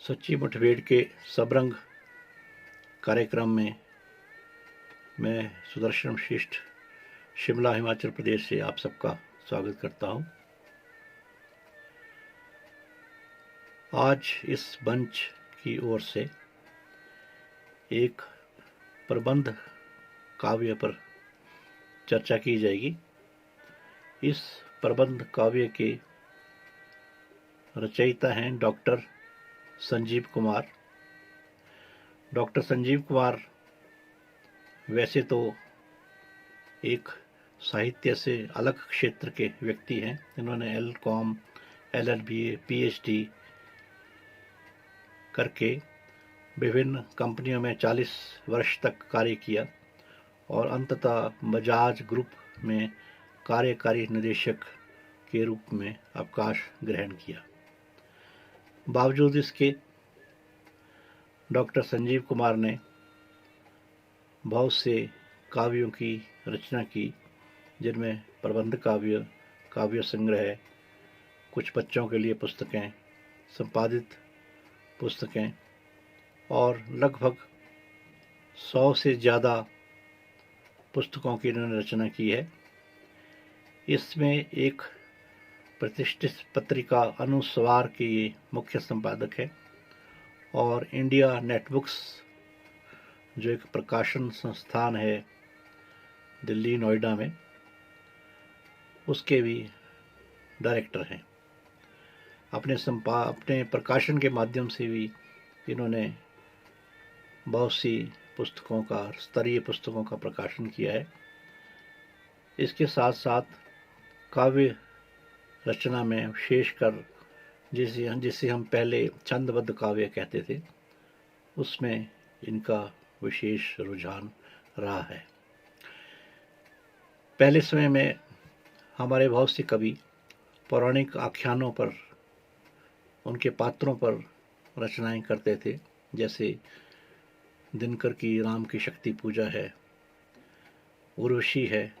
सच्ची मुठभेड़ के सबरंग कार्यक्रम में मैं सुदर्शन श्रेष्ठ शिमला हिमाचल प्रदेश से आप सबका स्वागत करता हूं। आज इस मंच की ओर से एक प्रबंध काव्य पर चर्चा की जाएगी। इस प्रबंध काव्य के रचयिता हैं डॉक्टर संजीव कुमार। डॉक्टर संजीव कुमार वैसे तो एक साहित्य से अलग क्षेत्र के व्यक्ति हैं। इन्होंने एल.कॉम, LLB, PhD करके विभिन्न कंपनियों में 40 वर्ष तक कार्य किया और अंततः बजाज ग्रुप में कार्यकारी निदेशक के रूप में अवकाश ग्रहण किया। बावजूद इसके डॉक्टर संजीव कुमार ने बहुत से काव्यों की रचना की, जिनमें प्रबंध काव्य, काव्य संग्रह, कुछ बच्चों के लिए पुस्तकें, संपादित पुस्तकें और लगभग 100 से ज़्यादा पुस्तकों की इन्होंने रचना की है। इसमें एक प्रतिष्ठित पत्रिका अनुस्वार के ये मुख्य संपादक है और इंडिया नेटबुक्स जो एक प्रकाशन संस्थान है दिल्ली नोएडा में, उसके भी डायरेक्टर हैं। अपने प्रकाशन के माध्यम से भी इन्होंने बहुत सी पुस्तकों का, स्तरीय पुस्तकों का प्रकाशन किया है। इसके साथ साथ काव्य रचना में विशेषकर जिसे हम पहले छंदबद्ध काव्य कहते थे, उसमें इनका विशेष रुझान रहा है। पहले समय में हमारे बहुत से कवि पौराणिक आख्यानों पर, उनके पात्रों पर रचनाएं करते थे। जैसे दिनकर की राम की शक्ति पूजा है, उर्वशी है,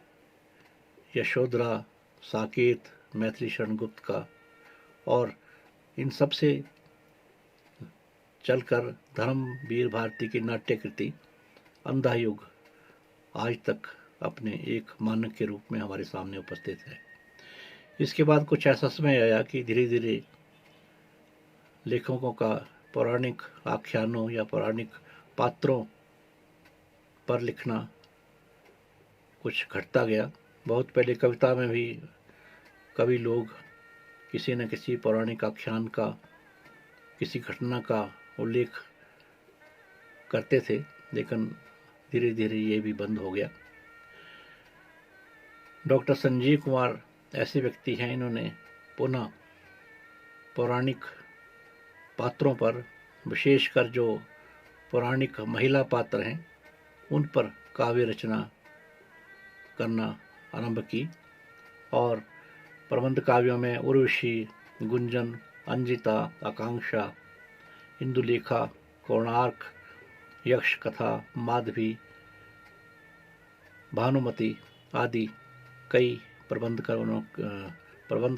यशोधरा, साकेत, मैथिली शरण गुप्त का, और इन सब से चलकर धर्मवीर भारती की नाट्य कृति अंधा युग आज तक अपने एक मानक के रूप में हमारे सामने उपस्थित है। इसके बाद कुछ ऐसा समय आया कि धीरे धीरे लेखकों का पौराणिक आख्यानों या पौराणिक पात्रों पर लिखना कुछ घटता गया। बहुत पहले कविता में भी कवि लोग किसी न किसी पौराणिक आख्यान का, किसी घटना का उल्लेख करते थे, लेकिन धीरे धीरे ये भी बंद हो गया। डॉक्टर संजीव कुमार ऐसे व्यक्ति हैं, इन्होंने पुनः पौराणिक पात्रों पर, विशेषकर जो पौराणिक महिला पात्र हैं, उन पर काव्य रचना करना आरंभ की और प्रबंध काव्यों में उर्वशी, गुंजन, अंजिता, आकांक्षा, इंदुलेखा, कोणार्क, यक्ष कथा, माधवी, भानुमति आदि कई प्रबंध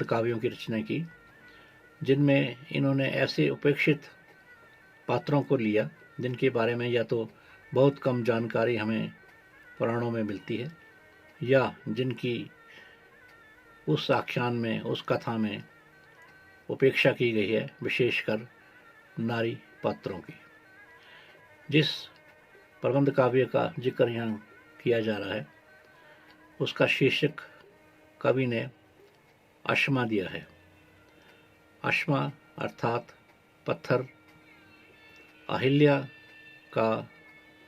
काव्यों की रचना की, जिनमें इन्होंने ऐसे उपेक्षित पात्रों को लिया जिनके बारे में या तो बहुत कम जानकारी हमें पुराणों में मिलती है या जिनकी उस आख्यान में, उस कथा में उपेक्षा की गई है, विशेषकर नारी पात्रों की। जिस प्रबंध काव्य का जिक्र यहाँ किया जा रहा है, उसका शीर्षक कवि ने अश्मा दिया है। अश्मा अर्थात पत्थर। अहिल्या का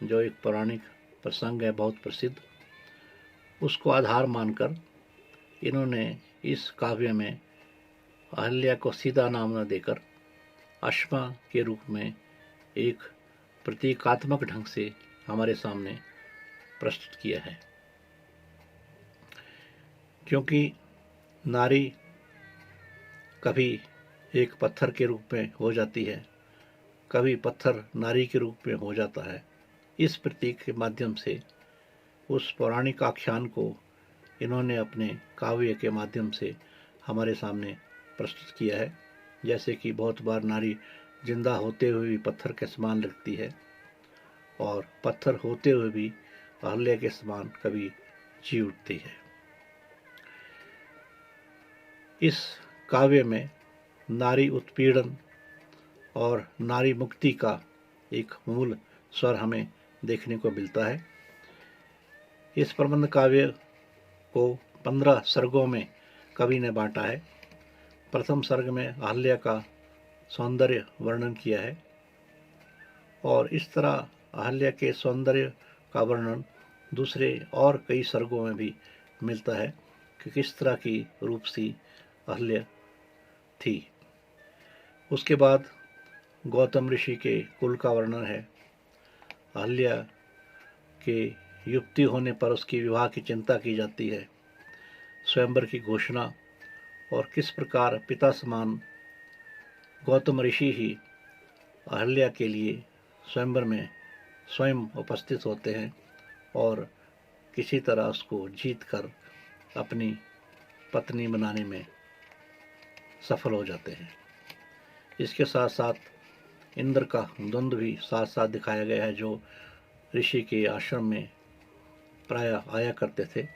जो एक पौराणिक प्रसंग है, बहुत प्रसिद्ध, उसको आधार मानकर इन्होंने इस काव्य में अहिल्या को सीधा नाम न देकर अश्मा के रूप में एक प्रतीकात्मक ढंग से हमारे सामने प्रस्तुत किया है। क्योंकि नारी कभी एक पत्थर के रूप में हो जाती है, कभी पत्थर नारी के रूप में हो जाता है। इस प्रतीक के माध्यम से उस पौराणिक आख्यान को इन्होंने अपने काव्य के माध्यम से हमारे सामने प्रस्तुत किया है। जैसे कि बहुत बार नारी जिंदा होते हुए भी पत्थर के समान लगती है और पत्थर होते हुए भी अहल्या के समान कभी जी उठती है। इस काव्य में नारी उत्पीड़न और नारी मुक्ति का एक मूल स्वर हमें देखने को मिलता है। इस प्रबंध काव्य को 15 सर्गों में कवि ने बांटा है। प्रथम सर्ग में अहल्या का सौंदर्य वर्णन किया है और इस तरह अहल्या के सौंदर्य का वर्णन दूसरे और कई सर्गों में भी मिलता है कि किस तरह की रूपसी अहल्या थी। उसके बाद गौतम ऋषि के कुल का वर्णन है। अहल्या के युक्ति होने पर उसकी विवाह की चिंता की जाती है। स्वयंवर की घोषणा और किस प्रकार पिता समान गौतम ऋषि ही अहल्या के लिए स्वयंवर में स्वयं उपस्थित होते हैं और किसी तरह उसको जीत कर अपनी पत्नी बनाने में सफल हो जाते हैं। इसके साथ साथ इंद्र का द्वंद्व भी साथ साथ दिखाया गया है, जो ऋषि के आश्रम में प्रायः आया करते थे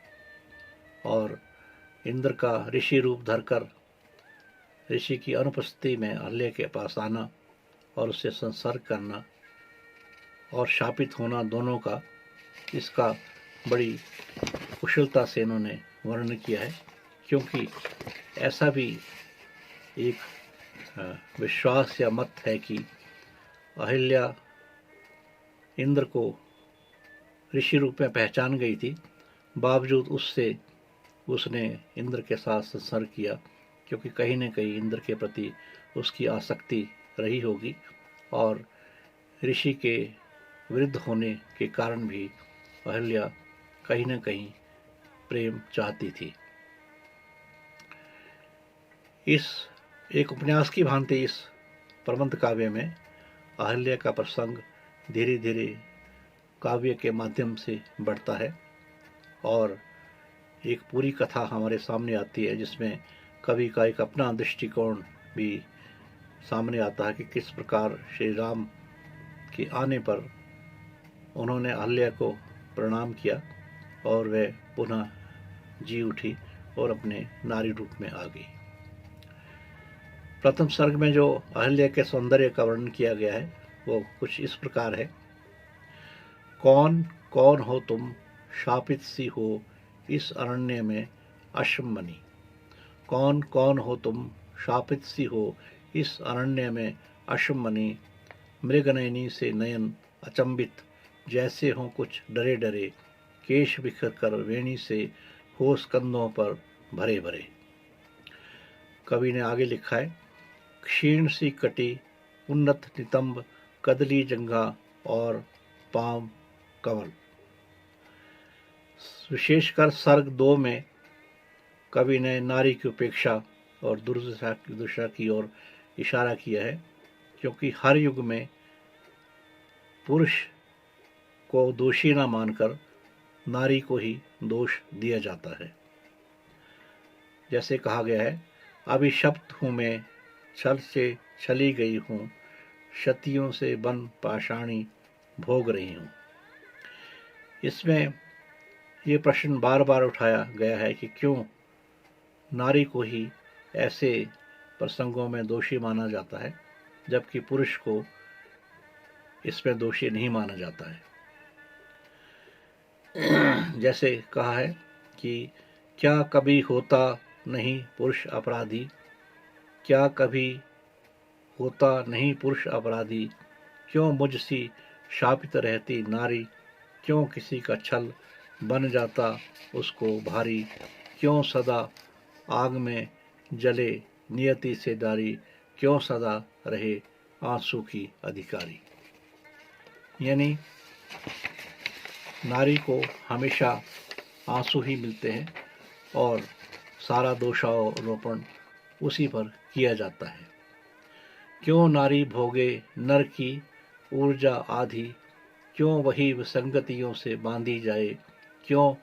और इंद्र का ऋषि रूप धरकर ऋषि की अनुपस्थिति में अहल्या के पास आना और उससे संसर्ग करना और शापित होना दोनों का, इसका बड़ी कुशलता से इन्होंने वर्णन किया है। क्योंकि ऐसा भी एक विश्वास या मत है कि अहल्या इंद्र को ऋषि रूप में पहचान गई थी, बावजूद उससे उसने इंद्र के साथ संसर्ग किया, क्योंकि कहीं न कहीं इंद्र के प्रति उसकी आसक्ति रही होगी और ऋषि के विरुद्ध होने के कारण भी अहल्या कहीं न कहीं प्रेम चाहती थी। इस एक उपन्यास की भांति इस प्रबंध काव्य में अहल्या का प्रसंग धीरे धीरे काव्य के माध्यम से बढ़ता है और एक पूरी कथा हमारे सामने आती है, जिसमें कवि का एक अपना दृष्टिकोण भी सामने आता है कि किस प्रकार श्री राम के आने पर उन्होंने अहल्या को प्रणाम किया और वह पुनः जी उठी और अपने नारी रूप में आ गई। प्रथम सर्ग में जो अहल्या के सौंदर्य का वर्णन किया गया है वो कुछ इस प्रकार है। कौन कौन हो तुम, शापित सी हो इस अरण्य में अश्वमणि। कौन कौन हो तुम, शापित सी हो इस अरण्य में अश्वमणि। मृगनयनी से नयन अचंबित, जैसे हों कुछ डरे डरे। केश बिखर कर वेणी से हो स्कंदों पर भरे भरे। कवि ने आगे लिखा है, क्षीण सी कटी उन्नत नितंब, कदली जंघा और पांव कमल। विशेषकर सर्ग 2 में कवि ने नारी की उपेक्षा और दुर्दशा की ओर इशारा किया है, क्योंकि हर युग में पुरुष को दोषी न मानकर नारी को ही दोष दिया जाता है। जैसे कहा गया है, अभिशप्त हूँ मैं, छल से छली गई हूँ, शतियों से बन पाषाणी भोग रही हूँ। इसमें ये प्रश्न बार बार उठाया गया है कि क्यों नारी को ही ऐसे प्रसंगों में दोषी माना जाता है, जबकि पुरुष को इसमें दोषी नहीं माना जाता है। जैसे कहा है कि क्या कभी होता नहीं पुरुष अपराधी, क्या कभी होता नहीं पुरुष अपराधी। क्यों मुझसी शापित रहती नारी, क्यों किसी का छल बन जाता उसको भारी। क्यों सदा आग में जले नियति से दारी, क्यों सदा रहे आंसू की अधिकारी। यानी नारी को हमेशा आंसू ही मिलते हैं और सारा दोषारोपण उसी पर किया जाता है। क्यों नारी भोगे नर की ऊर्जा आधी, क्यों वही विसंगतियों से बांधी जाए। क्यों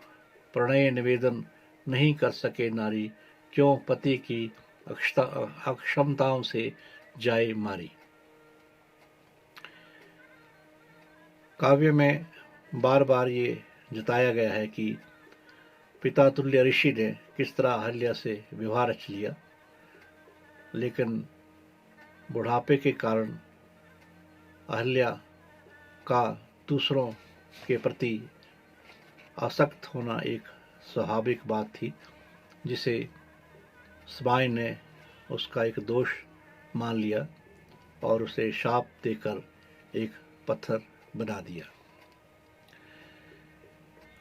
प्रणय निवेदन नहीं कर सके नारी, क्यों पति की अक्षमताओं से जाए मारी। काव्य में बार बार ये जताया गया है कि पिता तुल्य ऋषि ने किस तरह अहल्या से विवाह रच लिया, लेकिन बुढ़ापे के कारण अहल्या का दूसरों के प्रति आसक्त होना एक स्वाभाविक बात थी, जिसे समय ने उसका एक दोष मान लिया और उसे शाप देकर एक पत्थर बना दिया।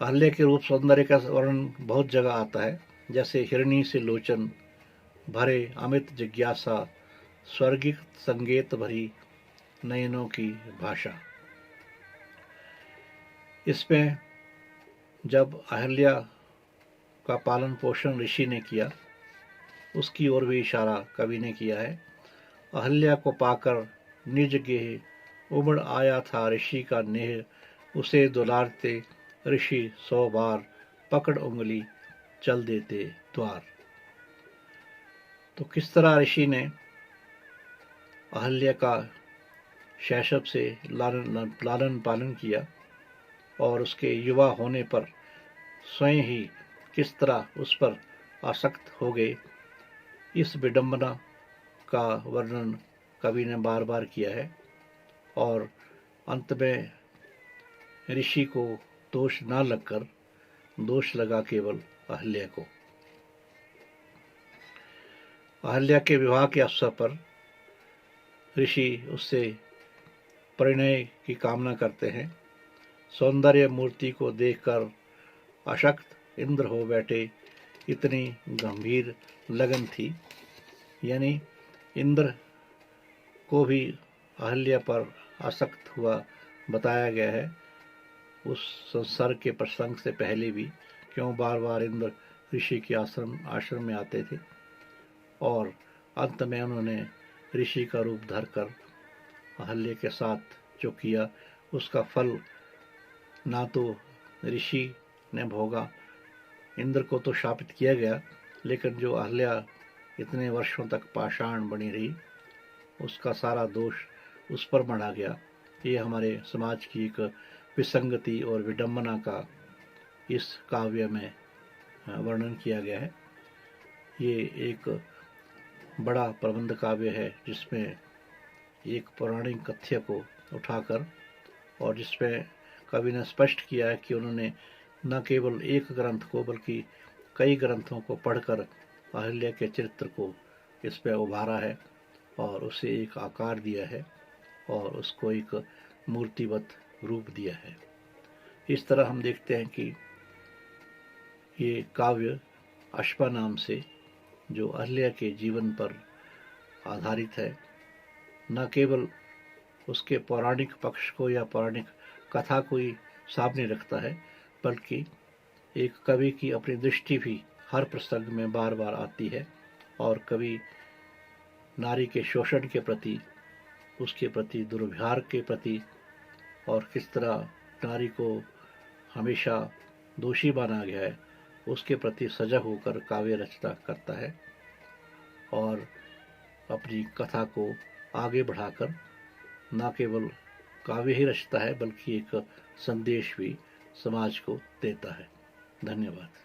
अहल्या के रूप सौंदर्य का वर्णन बहुत जगह आता है, जैसे हिरणी से लोचन भरे अमित जिज्ञासा, स्वर्गिक संगीत भरी नयनों की भाषा। इसमें जब अहल्या का पालन पोषण ऋषि ने किया, उसकी ओर भी इशारा कवि ने किया है। अहल्या को पाकर निज गेह उमड़ आया था ऋषि का नेह, उसे दुलारते ऋषि 100 बार पकड़ उंगली चल देते द्वार। तो किस तरह ऋषि ने अहल्या का शैशव से लालन पालन किया और उसके युवा होने पर स्वयं ही किस तरह उस पर आसक्त हो गए, इस विडंबना का वर्णन कवि ने बार बार किया है। और अंत में ऋषि को दोष न लगकर दोष लगा केवल अहल्या को। अहल्या के विवाह के अवसर पर ऋषि उससे परिणय की कामना करते हैं। सौंदर्य मूर्ति को देखकर अशक्त इंद्र हो बैठे, इतनी गंभीर लगन थी। यानी इंद्र को भी अहल्या पर आसक्त हुआ बताया गया है, उस संसर्ग के प्रसंग से पहले भी। क्यों बार बार इंद्र ऋषि के आश्रम में आते थे और अंत में उन्होंने ऋषि का रूप धरकर अहल्या के साथ जो किया, उसका फल ना तो ऋषि ने भोगा, इंद्र को तो शापित किया गया, लेकिन जो अहल्या इतने वर्षों तक पाषाण बनी रही, उसका सारा दोष उस पर मढ़ा गया। ये हमारे समाज की एक विसंगति और विडंबना का इस काव्य में वर्णन किया गया है। ये एक बड़ा प्रबंध काव्य है, जिसमें एक पौराणिक कथ्य को उठाकर और जिसमें कवि ने स्पष्ट किया है कि उन्होंने न केवल एक ग्रंथ को बल्कि कई ग्रंथों को पढ़कर अहल्या के चरित्र को इस पर उभारा है और उसे एक आकार दिया है और उसको एक मूर्तिवत रूप दिया है। इस तरह हम देखते हैं कि ये काव्य अश्वा नाम से, जो अहल्या के जीवन पर आधारित है, न केवल उसके पौराणिक पक्ष को या पौराणिक कथा को ही सामने रखता है, बल्कि एक कवि की अपनी दृष्टि भी हर प्रसंग में बार बार आती है और कवि नारी के शोषण के प्रति, उसके प्रति दुर्व्यवहार के प्रति और किस तरह नारी को हमेशा दोषी माना गया है, उसके प्रति सजग होकर काव्य रचना करता है और अपनी कथा को आगे बढ़ाकर न केवल काव्य ही रचता है, बल्कि एक संदेश भी समाज को देता है। धन्यवाद।